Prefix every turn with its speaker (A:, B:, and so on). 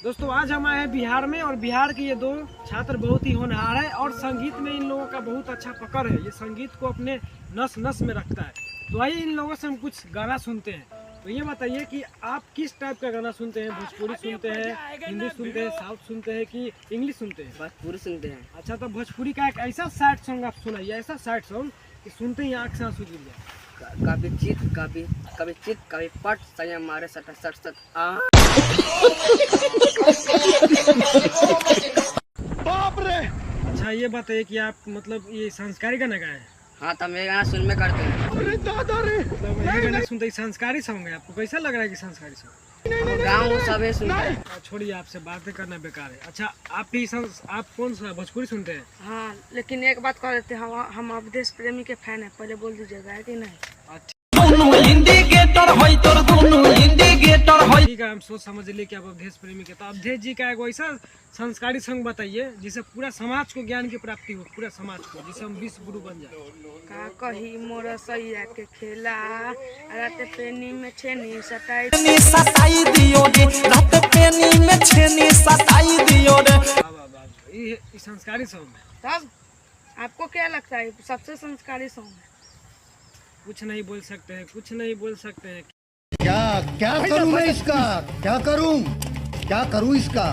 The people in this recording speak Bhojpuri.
A: दोस्तों आज हम आए हैं बिहार में और बिहार के ये दो छात्र बहुत ही होनहार है और संगीत में इन लोगों का बहुत अच्छा पकड़ है। ये संगीत को अपने नस नस में रखता है। तो आइए इन लोगों से हम कुछ गाना सुनते हैं। तो ये बताइए कि आप किस टाइप का गाना सुनते हैं? भोजपुरी सुनते हैं, हिंदी सुनते हैं, साउथ सुनते हैं कि इंग्लिश सुनते हैं?
B: भोजपुरी सुनते हैं।
A: अच्छा, तो भोजपुरी का एक ऐसा सैड सॉन्ग आप सुनाइए, ऐसा सैड सॉन्ग कि सुनते ही आँख से आंसू गिर जाए।
B: कभी चित कभी पट सया मारे सट सट सट
A: बाप रे। अच्छा ये बताइए कि आप मतलब ये संस्कारी गाना गाए हैं?
B: हाँ, तो मैं गाना सुन में करते हैं।
A: अरे दादा रे, मतलब ये गाना सुनते ही संस्कारी सॉन्ग है। आपको कैसा लग रहा है कि संस्कारी सॉन्ग?
B: गाँव सब है सुनते हैं।
A: छोड़िए, आपसे बातें करना बेकार है। अच्छा आप कौन सा भोजपुरी सुनते हैं?
C: हाँ, लेकिन एक बात कह देते हैं, हम अवधेश प्रेमी के फैन है। पहले बोल दीजिएगा है कि नहीं?
A: ठीक है, हम सोच समझ लिए कि आप अवधेश प्रेमी के। तो अवधेश जी का एक वैसा संस्कारी संग बताइए जिससे पूरा समाज को ज्ञान की प्राप्ति हो, पूरा समाज को, जिससे हम विश्व गुरु बन जाए।
C: का कही मोर सैया के खेला, रात पेनी में छेनी सटाई
D: दियो रे, रात पेनी में छेनी सताई दियो रे।
A: ये संस्कारी सॉन्ग है।
C: तब आपको क्या लगता है सबसे संस्कारी सॉन्ग है?
A: कुछ नहीं बोल सकते हैं, कुछ नहीं बोल सकते हैं।
E: क्या करूं मैं इसका? क्या करूं इसका?